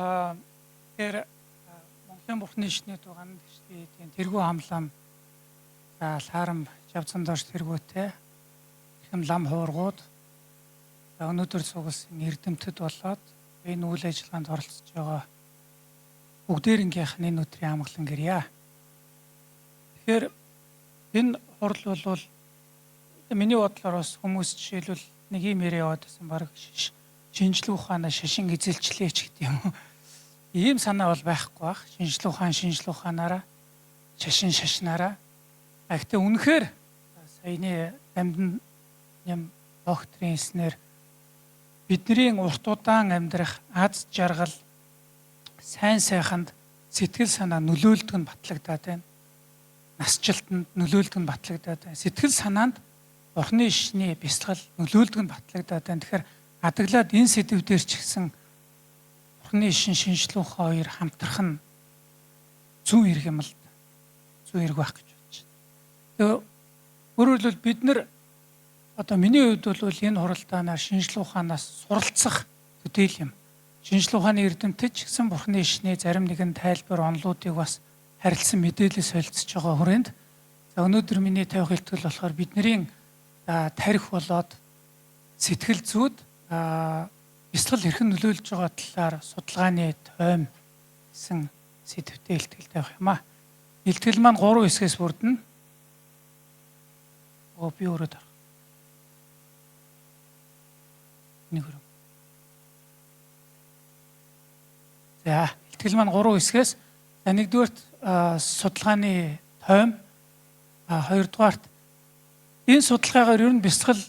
Тэгэхээр Монголын бурхны шний дугаанд гэжтэй тийм тэргүй хамлам за лаарам жавцан доош тэргүүтэй хэрхэм лам хуургууд за өнөөдөр цугласан эрдэмтэд болоод энэ үйл ажиллагаанд оролцож байгаа бүгдээрнгийнх нь энэ өдрийн амгалан гэрье. Тэгэхээр энэ хурал бол миний бодлоор бас хүмүүс жишээлбэл нэг юм яриа яваад байсан баг шинжлэх ухаанаа шашин эзэлчлээч гэдэг юм. Ийм санаа бол байхгүй бах. Шинжлэх ухаанаараа шашинаараа. Гэхдээ үнэхээр саяны амьд юм доктрин эснэр бидний урт удаан амьдрах аз жаргал сайн сайханд сэтгэл санаа нөлөөлдөг нь батлагдаад байна. Насжилтанд нөлөөлдөг нь батлагдаад байна. Сэтгэл санаанд Бурхны шний бясалгал нөлөөлдөг нь батлагдаад байна. Тэгэхээр адаглаад энэ сэдв дээр ч гэсэн Бурхны шин шинжлэх ухаан хоёр хамтрах нь зүүн хэрэг юм л да. Зүүн хэрэг байх гэж бодож байна. Тэгээ өөрөөр хэлбэл бид нар одоо миний хувьд бол энэ хуралдаанаар шинжлэх ухаанаас суралцах төдийл юм. Шинжлэх ухааны эрдэмтэд ч гэсэн Бурхны шний зарим нэгэн тайлбар онолуудыг бас харилцсан мэдээлэл солилцож байгаа хүрээнд за өнөөдөр миний тавих хэлтгэл болохоор бидний тарих болоод сэтгэл зүйд бясалгал хэрхэн нөлөөлж байгаа талаар судалгааны тойм гэсэн сэдвтэй хэлтгэл тавих юм аа. Хэлтгэл маань 3 хэсгээс бүрдэнэ. Би өөрөө тарах. Нэг хөрөм. За, хэлтгэл маань 3 хэсгээс нэгдүгээрт судалгааны тойм, хоёрдугаарт энэ судалгаагаар ер нь бясалгал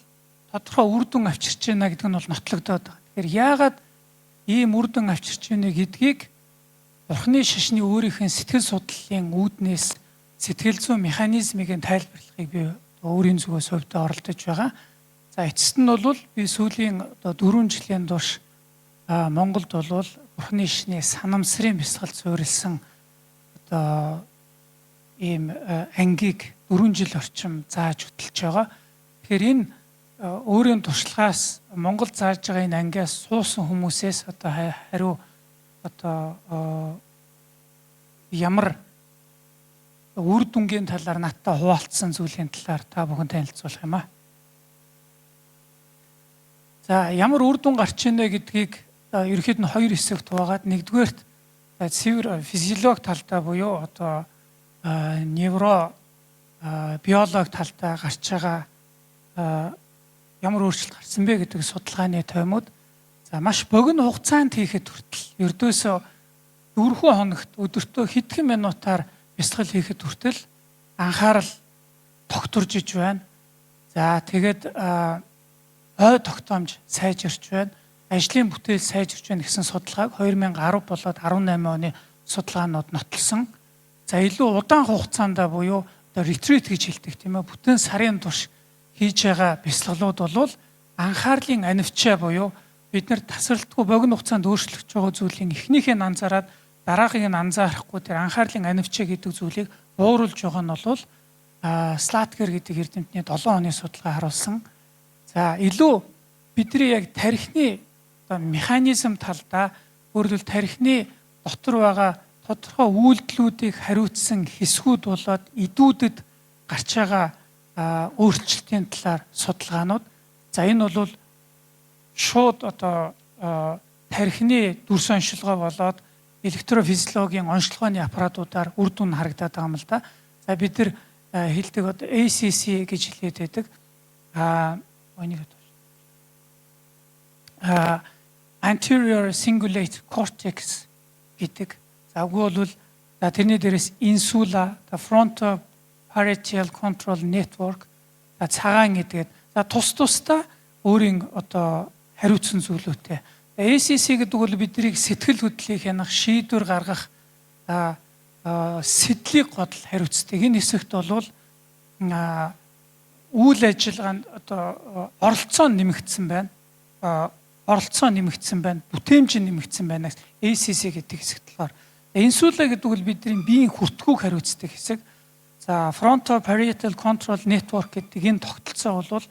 тодорхой үр дүн авчирч байна гэдэг нь бол нотлогдоод байгаа. Тэгэхээр яагаад ийм үр дүн авчирч байна гэдгийг Бурхны шашны өөрийнх нь сэтгэл судлалын үүднээс сэтгэл зүйн механизмыг тайлбарлахыг би өөрийн зүгээс хувьдаа оролдож байгаа. За эцэст нь бол би сүүлийн 4 жилийн турш Монголд бол Бурхны шашны санамсрын бясалгалд суурилсан ийм ангийг 4 жил орчим зааж хөтөлж байгаа. Тэгэхээр энэ өөрийн туршлагаас Монгол зааж байгаа энэ ангиас суусан хүмүүсээс хариу ямар үр дүнгийн талаар надтай хуваалцсан зүйлийн талаар та бүхэн танилцуулах юм аа. За ямар үр дүн гарч ийнэ гэдгийг ерөнхийд нь 2 хэсэгт хуваагаад нэгдүгээрт цэвэр физиолог талдаа буюу невро биолог талдаа гарч байгаа ямар өөрчлөлт гарсан бэ гэдэг судалгааны тоймууд за маш богино хугацаанд хийхэд хүртэл ердөөсөө 4 хоногт өдөртөө хэдхэн минутаар бясалгал хийхэд хүртэл анхаарал тогтворж иж байна. За тэгээд ой тогтоомж сайжирч байна. Ажлын бүтээл сайжирч байна гэсэн судалгааг 2010 болоод 18 оны судалгаанууд нотолсон. За илүү удаан хугацаанд буюу ретрит гэж хэлдэг тийм ээ. Бүтэн сарын турш хийж байгаа бясалгалууд бол анхаарлын анивчаа буюу бид нар тасралтгүй богино хугацаанд өөрчлөгдөж байгаа зүйлийн эхнийхээ нь анзаараад дараагыг нь анзаарахгүй тэр анхаарлын анивчаа гэдэг зүйлийг бууруулж байгаа нь бол Слаткер гэдэг эрдэмтний 7 оны судалгаа харуулсан. За илүү бидний яг тархины механизм талдаа өөрөлд тархины дотор байгаа тодорхой үйлдэлүүдийг хариуцсан хэсгүүд болоод идүүдэд гарч байгаа өөрчлөлтийн талаар судалгаанууд. За энэ бол шууд тархины дүрс оншилгоо болоод электрофизиологийн онцлогооны аппаратуудаар үр дүн харагдаад байгаа юм л да. За бид нар хэлдэг ACC гэж хэлээд байдаг. Anterior cingulate cortex гэдэг. За үгүй бол тэрний дээрээс insula, frontal parietal control network, цагаан гэдэг. За тусдаа өөрийн хариуцсан зүйлүүтэй. ACC гэдэг бол биднийг сэтгэл хөдлөлийг хянах, шийдвэр гаргах, сэтлийг годол хариуцдаг. Энэ хэсэгт бол үйл ажиллагаанд оролцоо нэмэгдсэн байна. Бүтээмж нэмэгдсэн байна. ACC гэдэг хэсэгт болохоор. Инсула гэдэг бол бидний биеийн хүртгүүг хариуцдаг хэсэг. За frontal parietal control network гэдэг энэ тогтолцоо бол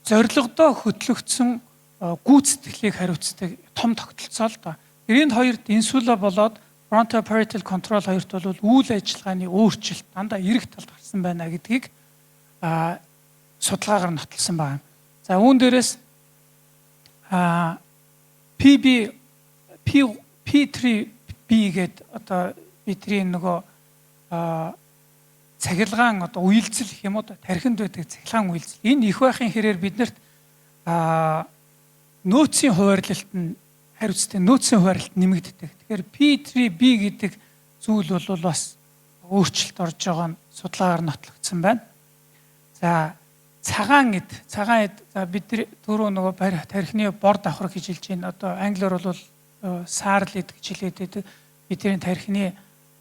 зорилгодоо хөтлөгдсөн гүйцэтгэлийг хариуцдаг том тогтолцоо л да. энэ хоёрт инсула болоод frontoparietal control хоёрт бол үйл ажиллагааны өөрчлөлт дандаа эрэг талд гарсан байна гэдгийг судалгаагаар нотолсон байна. За үүн дээрээс P3B гэдэг одоо бидний нөгөө цахилгаан одоо үйлдэл гэх юм уу тархинд байдаг цахилгаан үйлдэл. Энэ их байхын хэрээр биднэрт нөөцийн хуваарлалт нь хариуцтай нөөцийн хуваарлалт нэмэгддэг. Тэгэхээр P3B гэдэг зүйл бол бас өөрчлөлт орж байгаа нь судалгаагаар нотлогдсон байна. За цагаан эд за бид түрүү нөгөө тархины бор давхар гэж хэлж байна. Одоо англиар бол саарл эд гэж хэлээд байдаг. Бидний тархины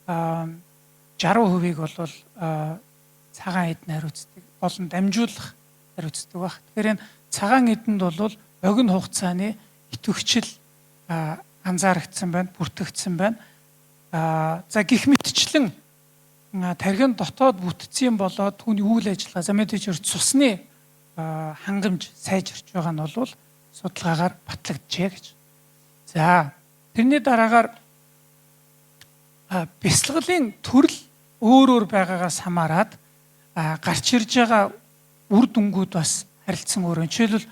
60%-ийг бол цагаан эд нь хариуцдаг. Болон дамжуулах хариуцдаг баг. Тэгэхээр энэ цагаан эдэнд бол богино хугацааны идэвхжил анзаарэгдсэн байна, бүртгэгдсэн байна. За гэх мэтчлэн тархин дотоод бүтцийн болоод түүний үйл ажиллагаа замэдчээр цусны хангамж сайжирч байгаа нь бол судалгаагаар батлагджээ гэж. За тэрний дараагаар бясалгалын төрөл өөр байгаагаас хамаарат гарч ирж байгаа үр дүнгууд бас харилцсан өөр. Жишээлбэл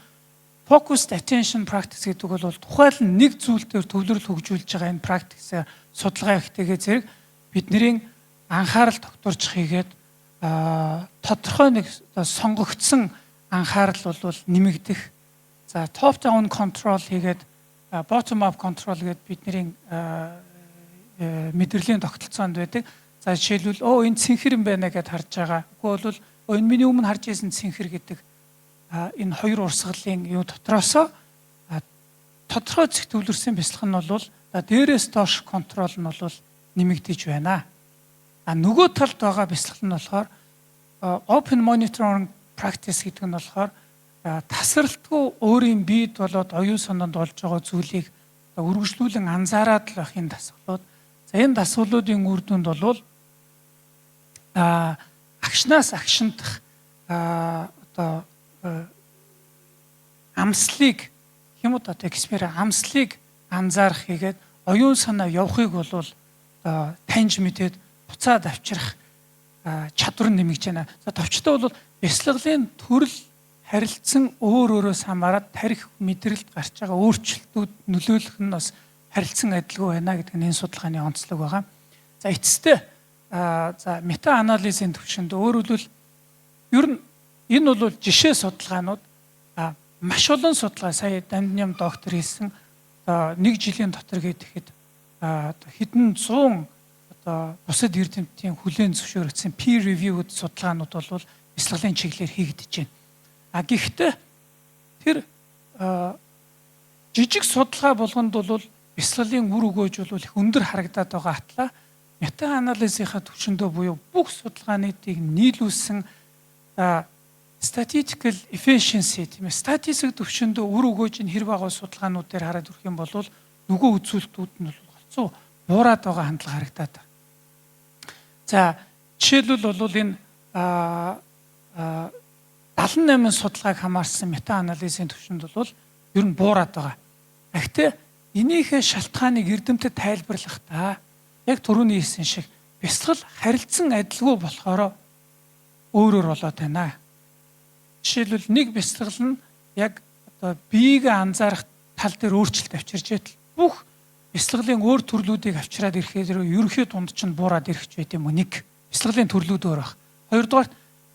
focused attention practice гэдэг бол тухайлан нэг зүйл дээр төвлөрөл хөгжүүлж байгаа энэ практиксаа судалгаа ихтэйгээ зэрэг бидний анхаарал тогтворч хийгээд тодорхой нэг сонгогдсон анхаарал бол нэмэгдэх. За top down control хийгээд bottom up control гэдэг бидний мэдрэлийн тогтолцоонд байдаг. За жишээлбэл энэ цэнхэр юм байна гэдээ харж байгаа. Үгүй бол энэ миний өмнө харж байсан цэнхэр гэдэг энэ хоёр урсгалын юу дотроосоо тодорхой зэх төвлөрсөн бяцлах нь бол дээрээс доош контрол нь бол нэмэгдэж байна. Нөгөө талд байгаа бяцлах нь болохоор open monitoring practice гэдэг нь болохоор тасралтгүй өөрийн биед болоод оюун санаанд болж байгаа зүйлийг үргэлжлүүлэн анзаараад л байх энэ дасгалууд. За энэ дасгалуудын үр дүнд бол агшнаас агшинтах одоо амслыг юм уу амслыг анзаарах хийгээд оюун санаа явахыг бол таньж мэдээд буцаад авчрах чадвар нэмэгдэж байна. За товчтой бол бясалгалын төрөл харилцан өөрөөс хамаарат тарих мэдрэлд гарч байгаа өөрчлөлтүүд нөлөөлөх нь бас харилцан адилгүй байна гэдэг нь энэ судалгааны онцлог байгаа. За эцэстээ за мета анализийн түвшинд өөрөлдвөл ер нь энэ бол жишээ судалгаанууд маш олон судалгаа сая Дамдням доктор хийсэн нэг жилийн дотор гэхэд хэдэн 100 бусад эрдэмтдийн хүлээн зөвшөөрөгдсөн peer reviewed судалгаанууд бол бясалгалын чиглэлээр хийгдэж байна. Гэхдээ тэр жижиг судалгаа болгонд бол бясалгалын үр өгөөж бол их өндөр харагдаад байгаа атлаа мета анализийнхаа түвшиндөө буюу бүх судалгаануудыг нийлүүлсэн statistical efficiency тийм ээ статистик түвшиндөө үр өгөөж нь хэр бага судалгаанууд дээр хараад үрэх юм бол нөгөө үзүүлэлтүүд нь бол голцоо буураад байгаа хандлага харагдаад байна. За жишээлбэл бол энэ 78 судалгааг хамаарсан мета анализийн түвшинд бол ер нь буураад байгаа. Гэхдээ энийхээ шалтгааныг эрдэмтэд тайлбарлахдаа яг түрүүний хэлсэн шиг бясалгал харилцан адилгүй болохоор өөрөөр болоод байна. Жишээлбэл нэг бясалгал нь яг одоо биеийг анзаарах тал дээр өөрчлөлт авчирч байтал бүх бясалгалын өөр төрлүүдийг авчираад ирэхээр ерөнхий дунд чинь буураад ирэх байт юм уу? Нэг бясалгалын төрлүүд өөр баг. Хоёрдугаар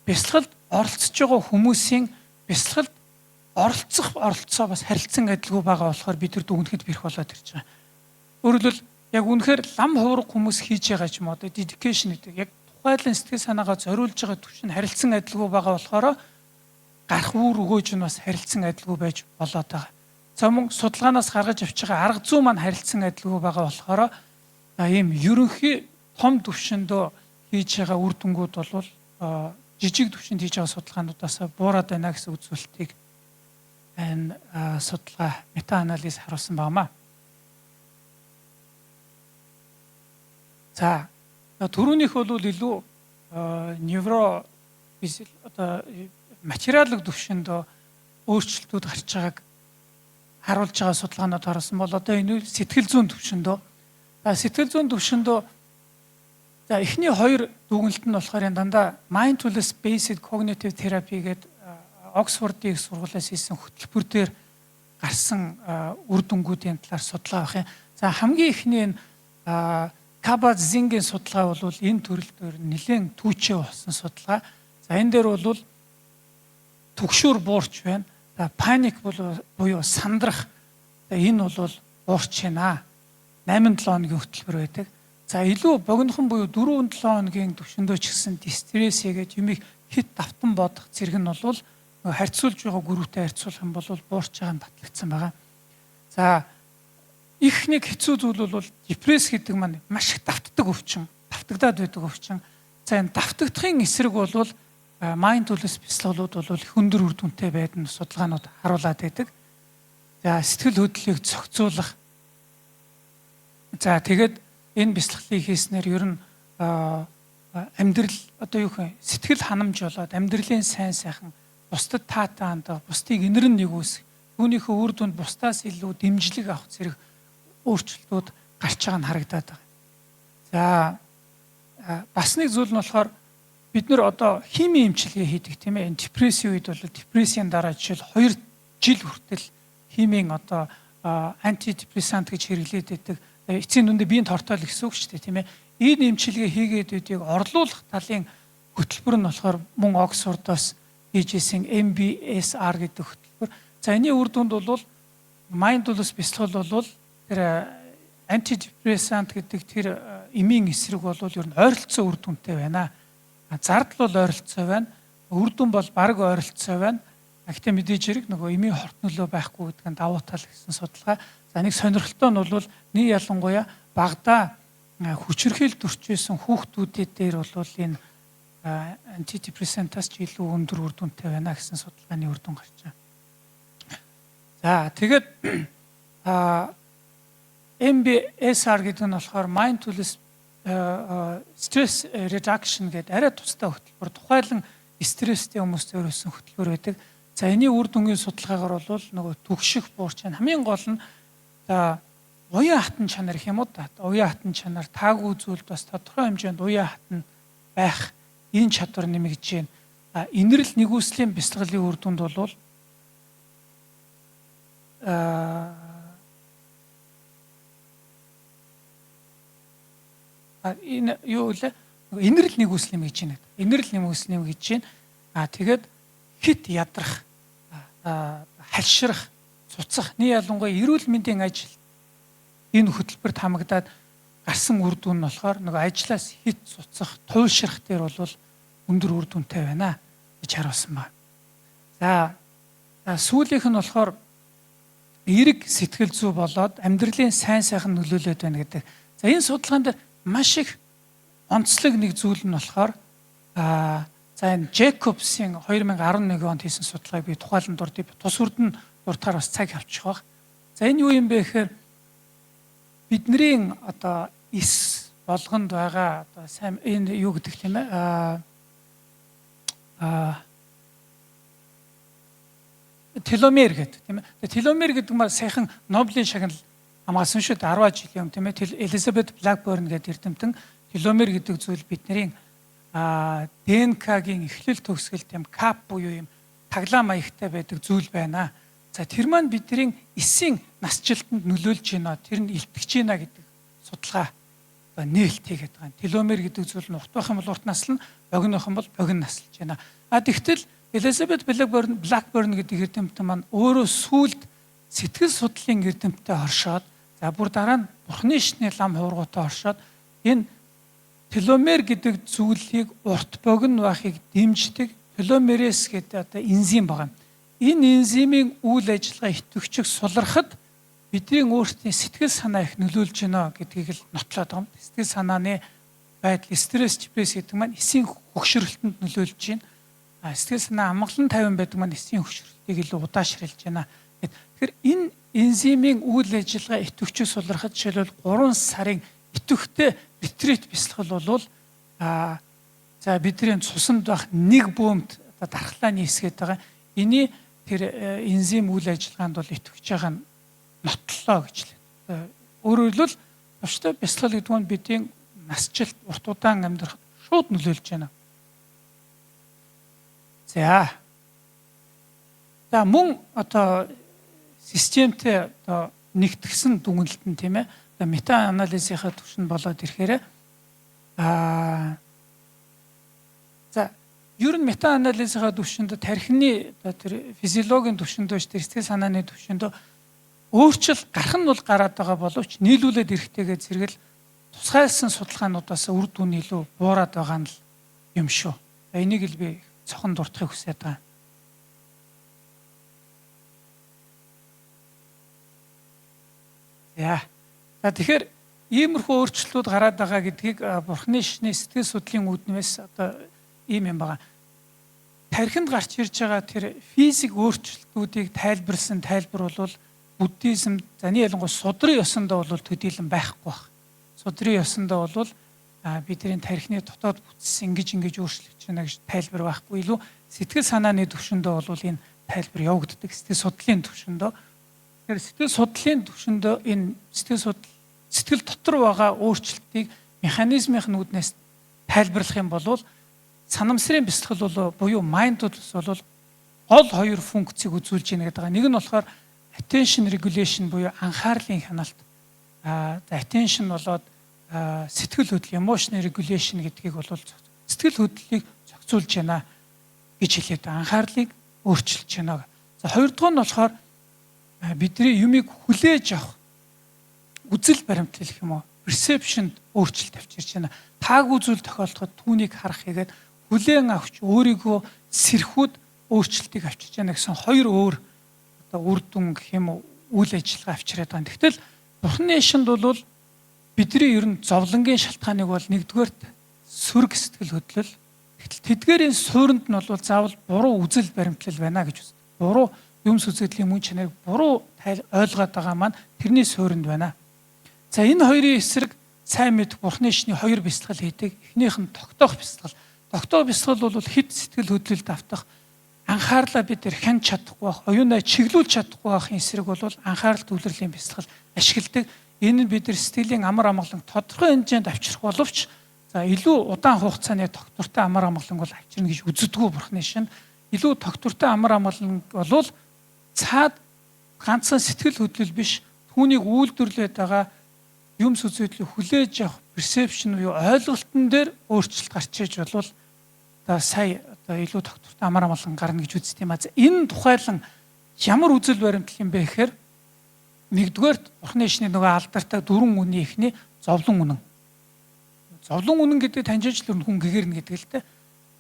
бясалгалд оролцож байгаа хүмүүсийн бясалгалд оролцоо бас харилцан адилгүй байгаа болохоор бид нар дүгнэхэд бэрх болоод ирж байгаа. Өөрөөр хэлбэл яг үнэхээр лам хувраг хүмүүс хийж байгаа ч юм уу dedication гэдэг яг тухайлан сэтгэл санаагаа зориулж байгаа түвшин харилцан адилгүй байгаа болохоор гарах үр өгөөж нь бас харилцан адилгүй байж болоод байгаа. За мөн судалгаанаас гаргаж авч байгаа арга зүй маань харилцан адилгүй байгаа болохоор ийм ерөнхий том түвшиндөө хийж байгаа үр дүнгууд бол жижиг түвшинд хийж байгаа судалгаануудаас буураад байна гэсэн үзүүлэлтийг энэ судалгаа мета анализ харуулсан байна. За түрүүнийх бол илүү невро одоо материалын түвшинд өөрчлөлтүүд гарч байгааг харуулж байгаа судалгаанууд харсан бол одоо энэ сэтгэл зүйн төвшөндөө сэтгэл зүйн төвшөндөө за эхний хоёр дүгнэлт нь болохоор энэ дандаа mindfulness based cognitive therapy гэдэг Оксфордын их сургуулиас хийсэн хөтөлбөр дээр гарсан үр дүнгуудын талаар судалгаа авах юм. За хамгийн эхний энэ Kabat-Zinn's судалгаа бол энэ төрөл дээр нэлээд түүчээ болсон судалгаа. За энэ дээр бол түгшүүр буурч байна. За паник буюу сандрах. Энэ бол буурч байна. 8-7 хоногийн хөтөлбөр байдаг. За илүү богинохон буюу 4-7 хоногийн төвшөндөө ч гэсэн дистресс хийгээд юмыг хит давтан бодох зэрэг нь бол харьцуулж байгаа гүрүүтэй харьцуулах юм бол буурч байгаа нь батлагдсан байгаа. За их нэг хэцүү зүйл бол депресс гэдэг маань маш их давтдаг өвчин, давтагдаад байдаг өвчин. За энэ давтагдахын эсрэг бол mindfulness бясалгалууд бол их өндөр үр дүнтэй байдаг нь судалгаанууд харуулад байдаг. За сэтгэл хөдлөлийг зохицуулах. За тэгээд энэ бясалгалыг хийснээр ер нь амьдрал одоо юу гэх сэтгэл ханамж болоод амьдралын сайн сайхан бусдад таатай хандах, бусдыг инэрн нэгүсэх, түүнийхээ үр дүнд бусдаас илүү дэмжлэг авах зэрэг өөрчлөлтүүд гарч байгаа нь харагдаад байгаа. За бас нэг зүйл нь болохоор бид нэр одоо химийн эмчилгээ хийдэг тийм ээ. Энэ депрессийн үед бол депрессийн дараа жишээл 2 жил хүртэл химийн одоо антидепрессант гэж хэрэглээд байдаг. Эцсийн дүндээ биеийн тортол гэсэн үг шүү дээ тийм ээ. Энэ эмчилгээ хийгээд байдгийг орлуулах талын хөтөлбөр нь болохоор мөн Оксфордоос хийжсэн MBSR гэдэг хөтөлбөр. За энэ үр дүнд бол mindfulness бясалгал бол тэр антидепрессант гэдэг тэр эмийн эсрэг бол ер нь ойролцоо үр дүнтэй байна. Зардал бол ойролцоо байна. Үр дүн бол бараг ойролцоо байна. Гэхдээ мэдээж хэрэг нөгөө эмийн хорт нөлөө байхгүй гэдэг нь давуу тал гэсэн судалгаа. За нэг сонирхолтой нь бол нэг ялангуяа багада хүчирхийлэлд өрчөөсөн хүүхдүүдэд дээр бол энэ антидепрессантаас ч илүү өндөр үр дүнтэй байна гэсэн судалгааны үр дүн гарч байна. За тэгээд MBSR гэдэг нь болохоор mindfulness stress reduction гэдэг арай тустай хөтөлбөр. Тухайлан стресстэй хүмүүстэй өрөөсөн хөтөлбөр байдаг. За энэний үр дүнгийн судалгаагаар бол нөгөө түгших буурч байна. Хамгийн гол нь уян хатан чанар гэх юм уу да. Уян хатан чанар таагүй зүйлд бас тодорхой хэмжээнд уян хатан байх энэ чадвар нэмэгдэж байна. Инэрл нэгүслийн бясалгалын үр дүнд бол энэ юу вэ? Инэрл нэгүсэл нэмэгдэж байна. Инэрл нэгүсэл нэмэгдэж байна. Тэгээд хит ядрах, халшрах, цуцах, нэг ялангуяа эрүүл мэндийн ажил энэ хөтөлбөрт хамагдаад гарсан үр дүн нь болохоор нөгөө ажлаас хит цуцах, туйлшрах дээр бол өндөр үр дүнтэй байна гэж харуулсан байна. За сүүлийнх нь болохоор эерэг сэтгэл зүй болоод амьдралын сайн сайхан нөлөөлөд байна гэдэг. За энэ судалгаанд маш их онцлог нэг зүйл нь болохоор за энэ Jacobs-ийн 2011 онд хийсэн судалгааг би тухайлан дурдъя. Тус үрдэн дуртахаар бас цаг авчих баг. За энэ юу юм бэ гэхээр бидний одоо эс болгонд байгаа одоо сайн энэ юу гэдэг юм бэ? Теломер гэдэг тийм ээ. Теломер гэдэг нь сайхан Нобелийн шагнал хамгаалсан шүү дээ 10 жилийн өмнө тийм ээ. Элизабет Блэкборн гэдэг эрдэмтэн теломер гэдэг зүйл бидний ДНК-гийн эхлэл төгсгөл тийм кап буюу юм таглаа маягтай байдаг зүйл байна. За тэр маань бидний эсийн насжилтанд нөлөөлж байна. Тэр нь илтгэж байна гэдэг судалгаа нээлт хийгээд байгаа. Теломер гэдэг зүйл нь урт байх юм бол урт наслна, богино байх юм бол богино наслж байна. Тэгтэл Элизабет Блэкборн гэдэг эрдэмтэн маань өөрөө сүүлд сэтгэл судлалын эрдэмтэнтэй оршоод за бүр дараа нь Бурхны шний лам хуургуутай оршоод энэ теломер гэдэг зүйлийг урт богино байхыг дэмждэг теломерез гэдэг одоо энзим байгаа. Энэ энзимийн үйл ажиллагаа идэвхжих сулрахад бидний өөрсдийн сэтгэл санаа их нөлөөлж байна гэдгийг л нотлоод байгаа юм. Сэтгэл санааны байдал, стресс, депресс гэдэг маань эсийн хөгшрөлтөнд нөлөөлж байна. Сэтгэл санаа амгалан тайван байдаг маань эсийн хөгшрөлтийг илүү удаашрилж байна. Тэгэхээр энэ энзимийн үйл ажиллагаа идэвхжих сулрахад жишээлбэл 3 сарын идэвхтэй ретрит бясалгал бол за бидний цуснд байх нэг бөөмд дархлаа нийсгээд байгаа. Эний тэр энзим үйл ажиллагаанд бол идэвхж байгаа нь нотлоо гэж л. Өөрөөр хэлбэл төвчтэй бясалгал гэдэг нь бидний насжилт урт удаан амьдрахад шууд нөлөөлж байна. За мөн одоо системтэй одоо нэгтгсэн дүгнэлт нь тийм ээ. Мета анализийнхаа түвшинд болоод ирэхээр ер нь мета анализийнхаа түвшинд тархины тэр физиологийн түвшинд биш тэр сэтгэл санааны түвшинд өөрчлөлт гарах нь бол гараад байгаа боловч нийлүүлээд ирэхтэйгээ зэрэгэл тусгайлсан судалгаануудаас үр дүн илүү буураад байгаа нь л юм шүү. Энийг л би цохон дуртахыг хүсэж байгаа. Тэгэхээр иймэрхүү өөрчлөлтүүд гараад байгаа гэдгийг Бурхны шашны сэтгэл судлалын үүднээс одоо ийм юм байгаа. Тархинд гарч ирж байгаа тэр физик өөрчлөлтүүдийг тайлбарласан тайлбар бол буддизм заны ялангуяа судрын ёсондоо бол төдийлөн байхгүй байна. Судрын ёсондоо бол бидний тархины дотоод бүтц ингэж өөрчлөгдөж байна гэж тайлбар байхгүй. Илүү сэтгэл санааны түвшиндөө бол энэ тайлбар явагддаг. Сэтгэл судлалын түвшиндөө. Тэгэхээр сэтгэл судлалын түвшиндөө энэ сэтгэл дотор байгаа өөрчлөлтийг механизмын үүднээс тайлбарлах юм бол санамсрын бясалгал бол буюу mindfulness бол гол хоёр функцийг үзүүлж байна гэдэг. Нэг нь болохоор attention regulation буюу анхаарлын хяналт. Attention болоод сэтгэл хөдлөл emotion regulation гэдгийг бол сэтгэл хөдлөлийг зохицуулж байна гэж хэлээд анхаарлыг өөрчилж байна. За хоёрдугаар нь болохоор бидний юмыг хүлээж авах үзэл баримтлал гэх юм уу perception өөрчлөлт авчирч байна. Таагүй зүйл тохиолдоход түүнийг харах хийгээд хүлээн авч өөрийгөө сэрхүүд өөрчлөлтийг авчирч байна гэсэн хоёр өөр одоо үр дүн гэх юм уу үйл ажиллагаа авчираад байгаа. Тэгтэл Бурхны шашинд бол бидний ер нь зовлонгийн шалтгааныг бол нэгдүгээрт сөрөг сэтгэл хөдлөл. Тэгтэл тэдгээрийн суурьнд нь бол заавал буруу үзэл баримтлал байна гэж үздэг. Буруу юм сүзэдлийн мөн чанарыг буруу ойлгоод байгаа маань тэрний суурьнд байна. За энэ хоёрын эсрэг сайн мэд Бурхны шашны хоёр бясалгал хийдэг. Эхнийх нь тогтоох бясалгал. Тогтоох бясалгал бол хэд сэтгэл хөдлөлд автах анхаарлаа бид хянж чадахгүй байх, оюунаа чиглүүлж чадахгүй байхын эсрэг бол анхаарал төвлөрлийн бясалгал ашигладаг. Энэ нь бид сэтгэлийн амар амгалан тодорхой хэмжээнд авчрах боловч за илүү удаан хугацааны тогтвортой амар амгалан бол авчирна гэж үздэг Бурхны шашин. Илүү тогтвортой амар амгалан бол цаад ганцхан сэтгэл хөдлөл биш, түүнийг үйлдвэрлээд байгаа юм сүзэдлийг хүлээж авах perception буюу ойлголтон дээр өөрчлөлт гарч иж бол одоо сая одоо илүү тогтвортой амар амгалан гарна гэж үздэг юм аа. Энэ тухайлан ямар үзэл баримтлал юм бэ гэхээр нэгдүгээр Бурхны шашны нөгөө алдартай дөрвөн үнийн эхний зовлон үнэн. Зовлон үнэн гэдэг таньжиж л хүн гэгэрнэ гэдэг л дээ.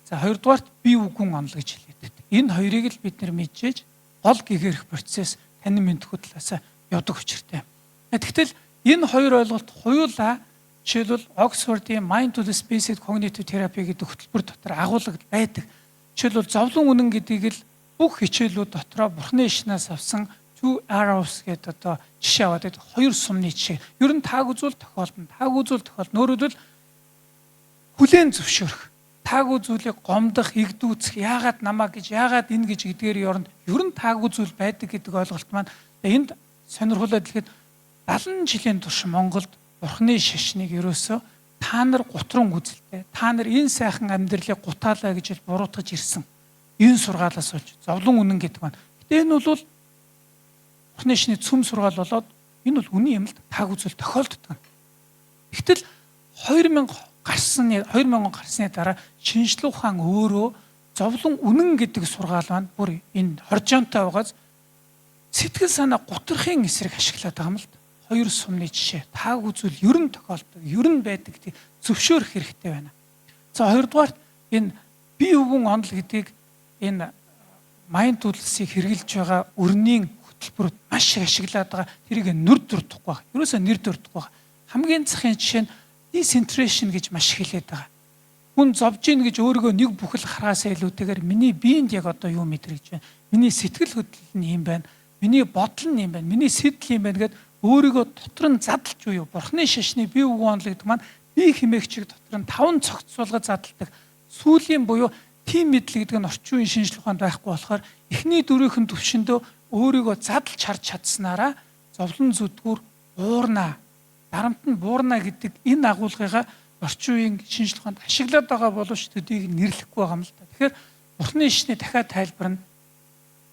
За хоёрдугаарт бие үгэн онол гэж хэлээд. Энэ хоёрыг л бид нэр мэдчихэж гол гэгэрх процесс танин мэдхүү талаас явдаг учиртай. Тэгтэл энэ хоёр ойлголт хоёулаа жишээлбэл Оксфордын Mindfulness Based Cognitive Therapy гэдэг хөтөлбөр дотор агуулгад байдаг. Жишээлбэл зовлон үнэн гэдгийг л бүх хичээлүүд дотроо Бурхны шашнаас авсан two arrows гэдэг одоо жишээ аваад хоёр сумны жишээ. Ер нь таагүй зүйл тохиолдно. Таагүй зүйл тохиолдно. Өөрөөр хэлбэл хүлээн зөвшөөрөх. Таагүй зүйлийг гомдох, игдүүцэх, яагаад намаа гэж, яагаад энэ гэж гэдгээр ёронд ер нь таагүй зүйл байдаг гэдэг ойлголт маань энд сонирхолтой дэлгэхэд 70 жилийн турш Монголд Бурхны шашныг ерөөсөө та нар гутран үзэлтэй. Та нар энэ сайхан амьдралыг гутаалаа гэж буруутгаж ирсэн. Энэ сургаалаас болж зовлон үнэн гэдэг маань. Гэтэ энэ бол Бурхны шашны цөм сургаал болоод энэ бол үний юм л таагүй зүйл тохиолддог. Гэтэл 2000 гарсны дараа Шинжлэх ухаан өөрөө зовлон үнэн гэдэг сургаал маань бүр энэ хоржоонтой байгаас сэтгэл санаа гутрахын эсрэг ашиглаад байгаа юм л да. Хоёр сумны жишээ. Таагүй зүйл ер нь тохиолдог, ер нь байдаг гэдэг зөвшөөрөх хэрэгтэй байна. За хоёрдугаар энэ бие үгэн онол гэдгийг энэ mindfulness-ийг хэрэгжилж байгаа өрнийн хөтөлбөрөд маш их ашиглаад байгаа. Тэрийг нүр дурдахгүй байна. Ерөөсөө нэр дурдахгүй байна. Хамгийн захын жишээ нь decentration гэж маш их хэлээд байгаа. Хүн зовж ийн гэж өөрийгөө нэг бүхэл хараасаа илүүтэйгээр миний биед яг одоо юу мэдрэж байна. Миний сэтгэл хөдлөл нь юм байна. Миний бодол нь юм байна. Миний сэтэл юм байна гэдэг өөрийгөө дотор нь задлж буюу Бурхны шашны бие үгэн онол гэдэг маань бие хэмээгчийг дотор нь 5 цогц суулгаад задалдаг. Сүүлийн буюу тим мэдл гэдэг нь орчин үеийн шинжлэх ухаанд байхгүй болохоор эхний дөрвийнхэн төвшөндөө өөрийгөө задлж харж чадсанараа зовлон зүдгүүр уурна. Дарамт нь буурна гэдэг энэ агуулгыг орчин үеийн шинжлэх ухаанд ашиглаад байгаа боловч төдийг нэрлэхгүй байгаа юм л да. Тэгэхээр Бурхны ишний дахиад тайлбар нь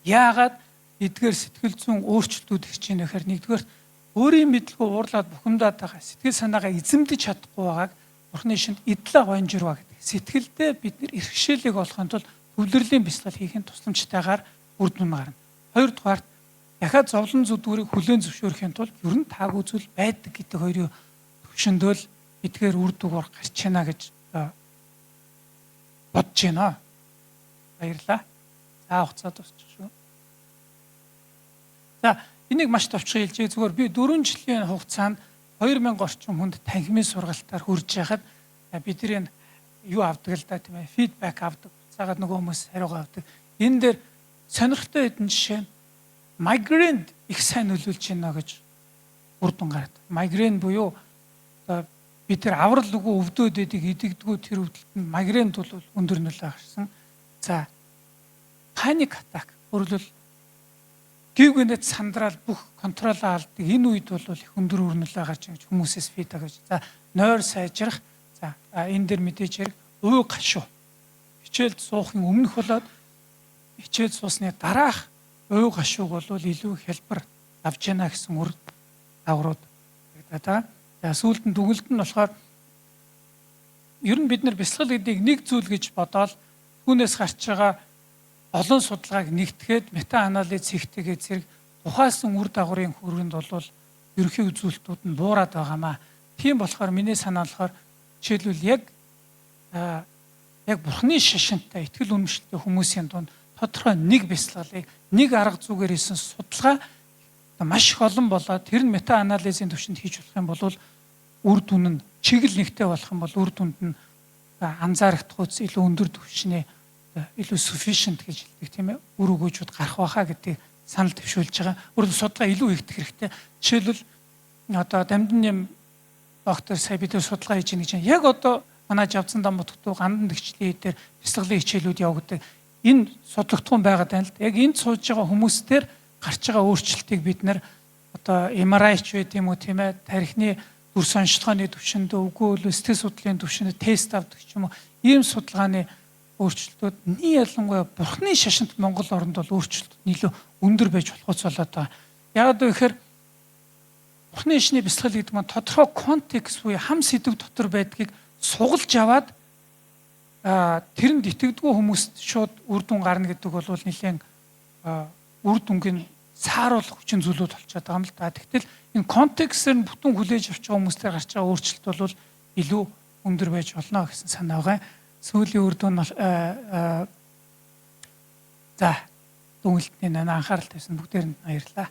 яагаад эдгээр сэтгэл зүйн өөрчлөлтүүд хийж байна гэхээр нэгдүгээр өөрийн мэдлгүй уурлаад бухимдаад байгаа сэтгэл санаагаа эзэмдэж чадахгүй байгааг Бурхны ишинд идэлэг гонжирва гэдэг. Сэтгэлдээ бид нэр иргэшээлийг олохын тулд төвлөрлийн бясалгал хийхин тусламжтайгаар үр дүн гарна. Хоёрдугаарт дахиад зовлон зүдгүүрийг хүлээн зөвшөөрөхийн тулд ер нь таагүй зүйл байдаг гэдэг хоёрын төвшөндөө л эдгээр үр дүнгээр гарч чана гэж бодож байна. Баярлалаа. За хугацаа дуусчих шүү. За энийг маш товчхон хэлжээ. Зүгээр би 4 жилийн хугацаанд 2000 орчим хүнд танхимын сургалтаар хүрж яхад бидний юу авдаг л да тийм ээ. Фидбек авдаг. Цагаад нөгөө хүмүүс хариугаа авдаг. Энэ дээр сонирхолтой хэдэн жишээ нь migraine их сайн нөлөөлж байна гэж үр дүн гараад. Migraine буюу одоо бид тэр аврал үгүй өвдөд эдэг идэгдгүү тэр өвдөлт нь migraine бол өндөр нөлөө гарсан. За panic attack өөрөлдөл гівгэнэт сандрал бүх контролоо алддаг. Энэ үед бол их өндөр үр нөлөө гарч байгаа хүмүүсээс фидбек гэж. За нойр сайжрах. За энэ дэр мэдээж хэрэг уу гашуу. Хичээлд суухын өмнөх болоод хичээл суусны дараах уу гашууг бол илүү хялбар авч яана гэсэн үр дагаврууд байдаг. За сүүлд нь дүгэлд нь болохоор ер нь бид нар бясалгал гэдгийг нэг зүйл гэж бодоод түүнээс гарч байгаа олон судалгааг нэгтгэхэд мета анализ хийхтэйгээ зэрэг тухайлсан үр дагаврын хүрээнд бол ерөнхий үзүүлэлтүүд нь буураад байгаамаа. Тийм болохоор миний санаа болохоор жишээлбэл яг Бурхны шашинтай итгэл үнэмшилтэй хүмүүсийн дунд тодорхой нэг бясалгалыг нэг арга зүгээр хийсэн судалгаа маш их олон болоод тэр нь мета анализийн түвшинд хийж болох юм бол үр дүн нь чиглэл нэгтэй болох юм бол үр дүнд нь анзаарах тохиолдол илүү өндөр түвшний илүү sufficient гэж хэлдэг тийм ээ. Үр өгөөжүүд гарах байхаа гэдэг санал төвшүүлж байгаа. Өөрөөр судалгаа илүү хийх хэрэгтэй. Жишээлбэл одоо Дамдын нэм доктор сая бид судалгаа хийж байгаа гэж яг одоо манай Жавцсан Дамбутгтуу гандан дэгчлийн дээр бясалгалын хичээлүүд явагддаг. Энэ судлагдсан байгаа тань л яг энд сууж байгаа хүмүүстээр гарч байгаа өөрчлөлтийг бид нэр одоо MRI ч вэ тийм үү тийм ээ тархины дүр сонжлогооны түвшинд үгүй бол сэтгэл судлалын түвшинд тест авдаг ч юм уу ийм судалгааны өөрчлөлтүүд нэг ялангуяа Бурхны шашинт Монгол оронд бол өөрчлөлт илүү өндөр байж болохоос болоод байгаа. Яг л ихээр Бурхны ишний бясалгал гэдэг нь тодорхой контекст буюу хам сэдв дотор байдгийг сугалж аваад тэрэнд итгэдэггүй хүмүүст шууд үр дүн гарна гэдэг бол нэлээд үр дүнгийн сааруулах хүчин зүйлүүд болчиход байгаа юм л да. Тэгтэл энэ контекстээр нь бүтэн хүлээж авч байгаа хүмүүстээр гарч байгаа өөрчлөлт бол илүү өндөр байж болно гэсэн санаа байгаа. Сүүлийн үр дүн за дүнэлтний анхаарал тавьсан бүгдээр нь баярлалаа.